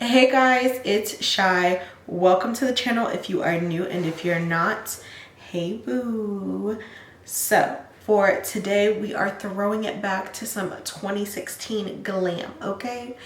Hey guys, it's Shy. Welcome to the channel if you are new, and if you're not, hey boo. So for today we are throwing it back to some 2016 glam, okay?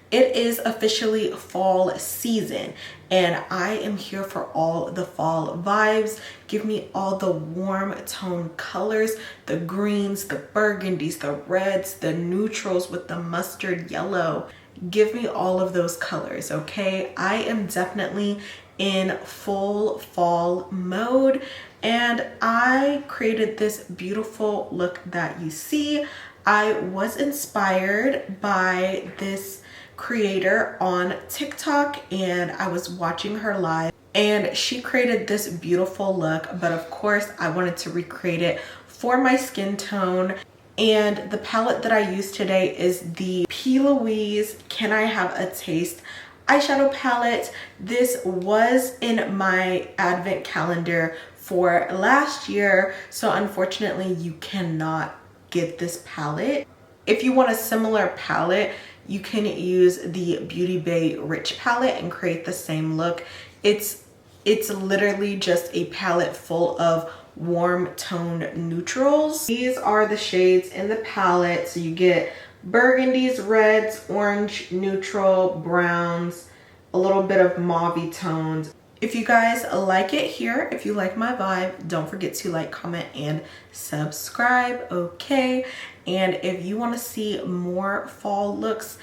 It is officially fall season and I am here for all the fall vibes. Give me all the warm tone colors, the greens, the burgundies, the reds, the neutrals with the mustard yellow. Give me all of those colors, okay? I am definitely in full fall mode and I created this beautiful look that you see. I was inspired by this creator on TikTok and I was watching her live and she created this beautiful look, but of course I wanted to recreate it for my skin tone. And the palette that I use today is the P.LOUISE Can I Have a Taste eyeshadow palette. This was in my advent calendar for last year, so unfortunately you cannot get this palette. If you want a similar palette, you can use the Beauty Bay Rich palette and create the same look. It's literally just a palette full of warm tone neutrals. These are the shades in the palette. So you get burgundies, reds, orange, neutral, browns, a little bit of mauve tones. If you guys like it here, if you like my vibe, don't forget to like, comment, and subscribe, okay? And if you want to see more fall looks,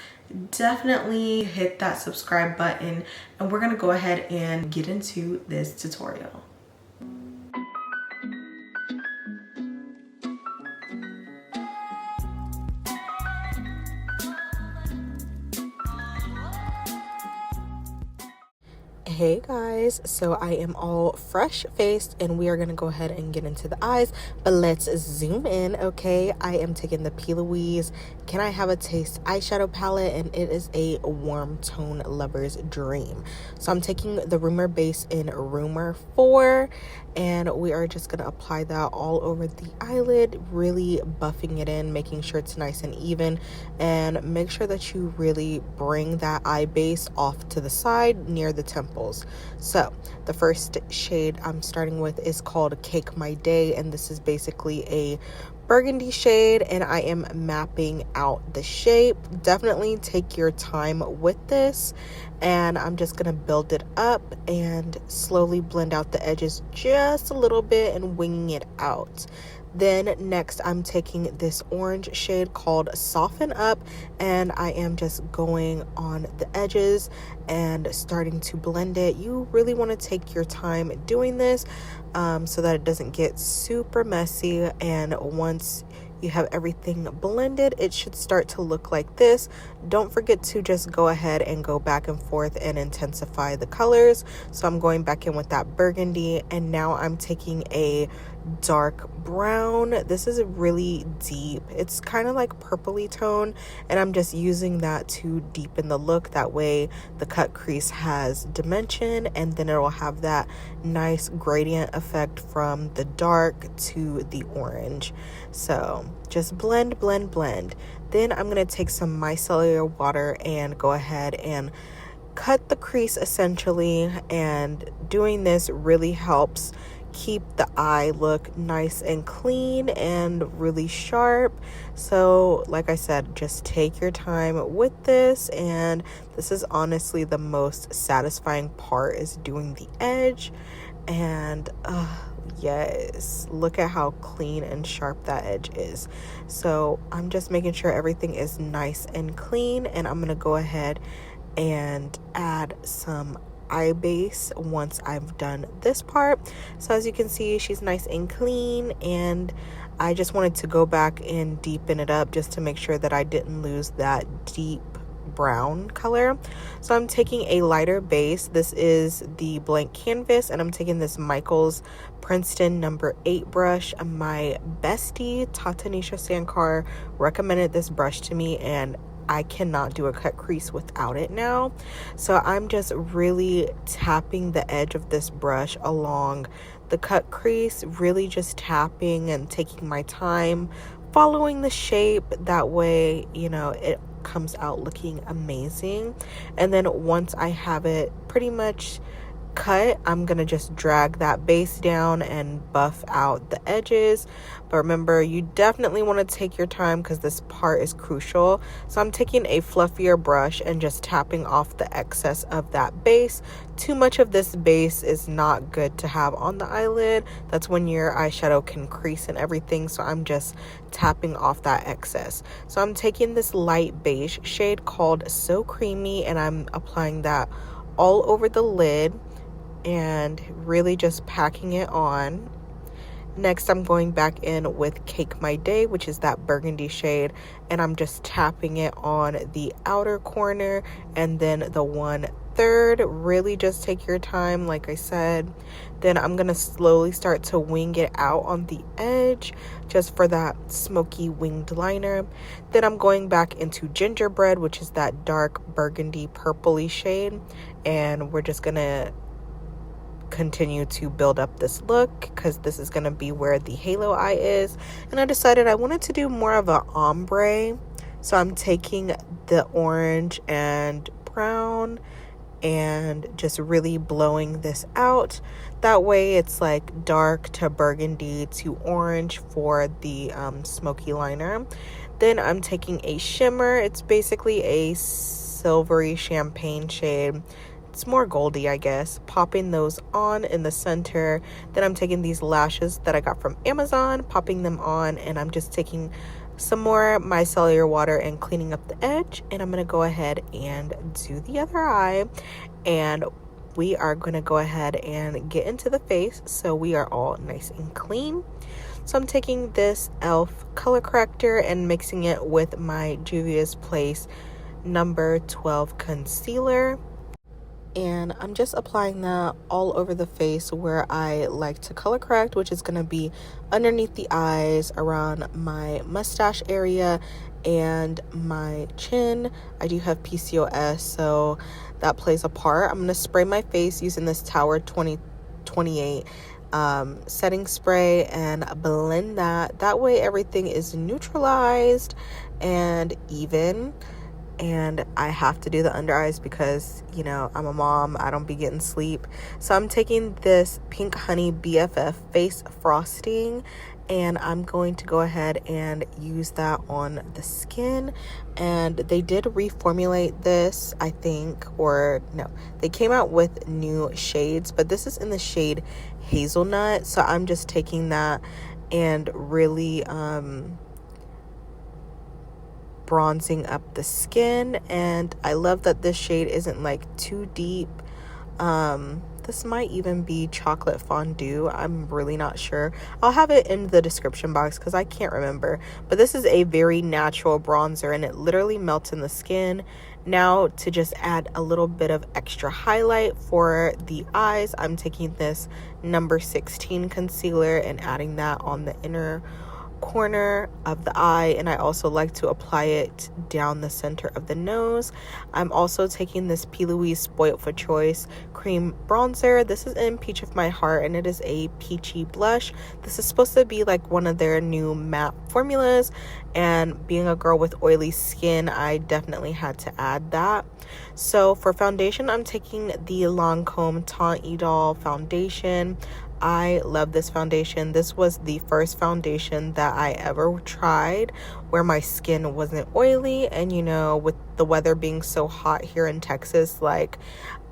definitely hit that subscribe button and we're gonna go ahead and get into this tutorial. Hey guys, so I am all fresh faced and we are gonna go ahead and get into the eyes, but let's zoom in, okay? I am taking the P.LOUISE Can I Have a Taste eyeshadow palette and it is a warm tone lover's dream. So I'm taking the Rumor base in Rumor 4 and we are just gonna apply that all over the eyelid, really buffing it in, making sure it's nice and even, and make sure that you really bring that eye base off to the side near the temples. So the first shade I'm starting with is called Cake My Day, and this is basically a burgundy shade and I am mapping out the shape. Definitely take your time with this and I'm just gonna build it up and slowly blend out the edges just a little bit and winging it out. Then next I'm taking this orange shade called Soften Up and I am just going on the edges and starting to blend it. You really want to take your time doing this so that it doesn't get super messy, and once you have everything blended, it should start to look like this. Don't forget to just go ahead and go back and forth and intensify the colors. So I'm going back in with that burgundy and now I'm taking a dark brown. This is really deep. It's kind of like purpley tone and I'm just using that to deepen the look. That way the cut crease has dimension and then it will have that nice gradient effect from the dark to the orange. So just blend, blend, blend. Then I'm going to take some micellar water and go ahead and cut the crease essentially, and doing this really helps keep the eye look nice and clean and really sharp. So like I said, just take your time with this, and this is honestly the most satisfying part, is doing the edge. And yes, look at how clean and sharp that edge is. So I'm just making sure everything is nice and clean, and I'm gonna go ahead and add some eye base once I've done this part. So as you can see, she's nice and clean, and I just wanted to go back and deepen it up just to make sure that I didn't lose that deep brown color. So I'm taking a lighter base. This is the blank canvas and I'm taking this Michaels Princeton number 8 brush. My bestie Tatanisha Sankar recommended this brush to me and I cannot do a cut crease without it now. So I'm just really tapping the edge of this brush along the cut crease, really just tapping and taking my time, following the shape. That way, you know, comes out looking amazing. And then once I have it pretty much cut, I'm gonna just drag that base down and buff out the edges. But remember, you definitely want to take your time because this part is crucial. So I'm taking a fluffier brush and just tapping off the excess of that base. Too much of this base is not good to have on the eyelid. That's when your eyeshadow can crease and everything. So I'm just tapping off that excess. So I'm taking this light beige shade called So Creamy, and I'm applying that all over the lid and really just packing it on. Next, I'm going back in with Cake My Day, which is that burgundy shade, and I'm just tapping it on the outer corner and then the 1/3. Really just take your time, like I said. Then I'm gonna slowly start to wing it out on the edge just for that smoky winged liner. Then I'm going back into Gingerbread, which is that dark burgundy purpley shade, and we're just gonna continue to build up this look because this is going to be where the halo eye is. And I decided I wanted to do more of an ombre, so I'm taking the orange and brown and just really blowing this out. That way it's like dark to burgundy to orange for the smoky liner. Then I'm taking a shimmer. It's basically a silvery champagne shade. It's more goldy, I guess. Popping those on in the center. Then I'm taking these lashes that I got from Amazon, popping them on, and I'm just taking some more micellar water and cleaning up the edge. And I'm going to go ahead and do the other eye. And we are going to go ahead and get into the face so we are all nice and clean. So I'm taking this e.l.f. color corrector and mixing it with my Juvia's Place number 12 concealer. And I'm just applying that all over the face where I like to color correct, which is going to be underneath the eyes, around my mustache area, and my chin. I do have PCOS, so that plays a part. I'm going to spray my face using this Tower 2028 setting spray and blend that. That way everything is neutralized and even. And I have to do the under eyes because, you know, I'm a mom. I don't be getting sleep. So I'm taking this Pink Honey BFF face frosting, and I'm going to go ahead and use that on the skin. And they did reformulate this, I think, or no, they came out with new shades, but this is in the shade Hazelnut. So I'm just taking that and really bronzing up the skin. And I love that this shade isn't like too deep. This might even be chocolate fondue. I'm really not sure. I'll have it in the description box because I can't remember. But this is a very natural bronzer and it literally melts in the skin. Now to just add a little bit of extra highlight for the eyes, I'm taking this number 16 concealer and adding that on the inner corner of the eye, and I also like to apply it down the center of the nose. I'm also taking this P.LOUISE Spoiled for Choice cream bronzer. This is in Peach of My Heart and it is a peachy blush. This is supposed to be like one of their new matte formulas, and being a girl with oily skin, I definitely had to add that. So for foundation, I'm taking the Lancome Teint Idole foundation. I love this foundation. This was the first foundation that I ever tried where my skin wasn't oily, and you know, with the weather being so hot here in Texas, like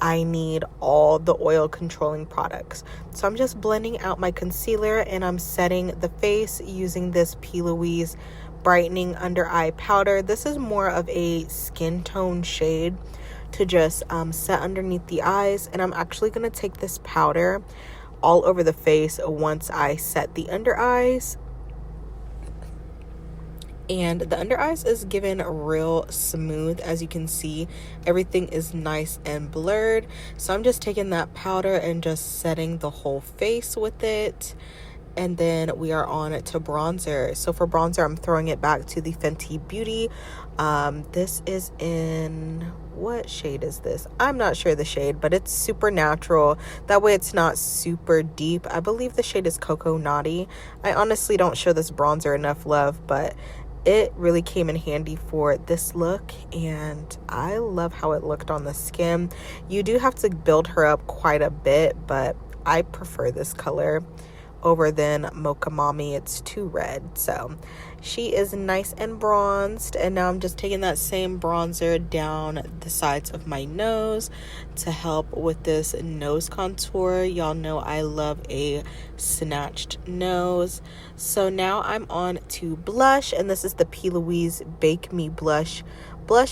I need all the oil controlling products. So I'm just blending out my concealer and I'm setting the face using this P.LOUISE brightening under eye powder. This is more of a skin tone shade to just set underneath the eyes, and I'm actually going to take this powder all over the face once I set the under eyes. And the under eyes is given real smooth. As you can see, everything is nice and blurred. So I'm just taking that powder and just setting the whole face with it. And then we are on to bronzer. So for bronzer, I'm throwing it back to the Fenty Beauty. This is in, what shade is this? I'm not sure the shade, but it's super natural. That way it's not super deep. I believe the shade is Cocoa Naughty. I honestly don't show this bronzer enough love, but it really came in handy for this look, and I love how it looked on the skin. You do have to build her up quite a bit, but I prefer this color over than Mocha Mommy. It's too red. So she is nice and bronzed, and now I'm just taking that same bronzer down the sides of my nose to help with this nose contour. Y'all know I love a snatched nose. So now I'm on to blush, and this is the P. Louise Bake Me blush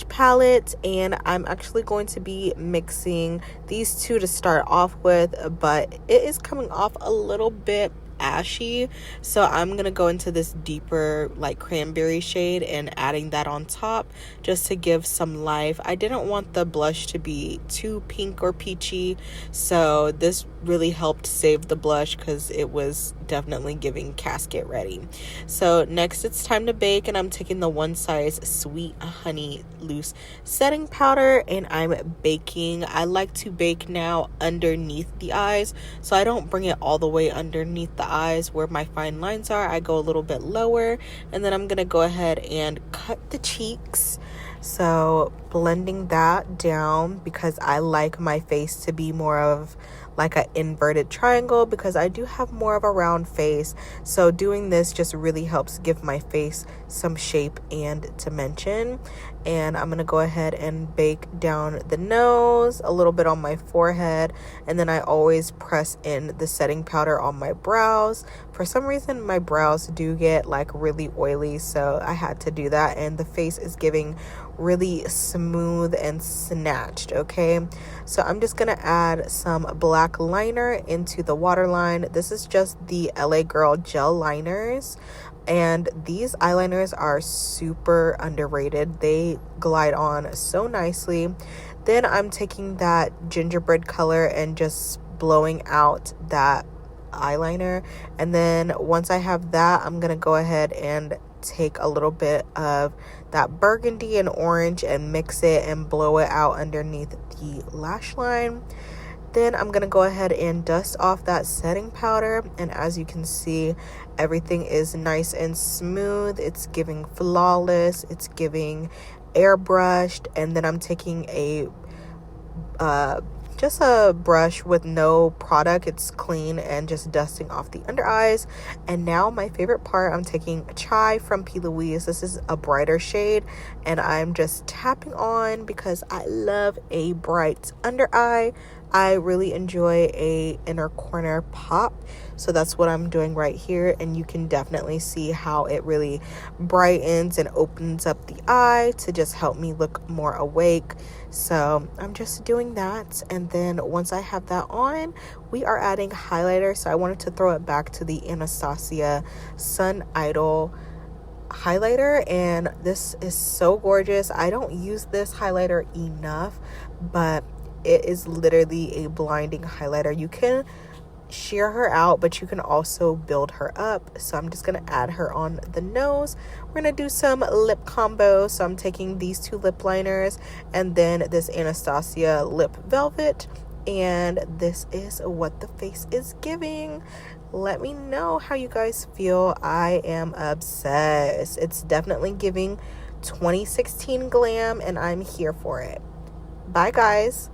palette, and I'm actually going to be mixing these two to start off with, but it is coming off a little bit ashy, so I'm gonna go into this deeper like cranberry shade and adding that on top just to give some life. I didn't want the blush to be too pink or peachy, so this really helped save the blush because it was definitely giving casket ready. So next it's time to bake, and I'm taking the One Size Sweet Honey Loose setting powder, and I'm baking. I like to bake now underneath the eyes, so I don't bring it all the way underneath the eyes where my fine lines are. I go a little bit lower, and then I'm gonna go ahead and cut the cheeks. So blending that down because I like my face to be more of like an inverted triangle because I do have more of a round face. So doing this just really helps give my face some shape and dimension. And I'm gonna go ahead and bake down the nose, a little bit on my forehead, and then I always press in the setting powder on my brows. For some reason my brows do get like really oily, so I had to do that, and the face is giving really smooth and snatched. Okay, so I'm just gonna add some black liner into the waterline. This is just the LA Girl gel liners, and these eyeliners are super underrated. They glide on so nicely. Then I'm taking that gingerbread color and just blowing out that eyeliner, and then once I have that, I'm gonna go ahead and take a little bit of that burgundy and orange and mix it and blow it out underneath the lash line. Then I'm gonna go ahead and dust off that setting powder, and as you can see, everything is nice and smooth. It's giving flawless, it's giving airbrushed. And then I'm taking a just a brush with no product, it's clean, and just dusting off the under eyes. And now my favorite part, I'm taking Chai from P. Louise. This is a brighter shade, and I'm just tapping on because I love a bright under eye. I really enjoy a inner corner pop, so that's what I'm doing right here, and you can definitely see how it really brightens and opens up the eye to just help me look more awake. So I'm just doing that, and then once I have that on, we are adding highlighter. So I wanted to throw it back to the Anastasia Sun Idol highlighter, and this is so gorgeous. I don't use this highlighter enough, but it is literally a blinding highlighter. You can sheer her out, but you can also build her up. So I'm just gonna add her on the nose. We're gonna do some lip combo. So I'm taking these two lip liners and then this Anastasia lip velvet, and this is what the face is giving. Let me know how you guys feel. I am obsessed. It's definitely giving 2016 glam, and I'm here for it. Bye guys.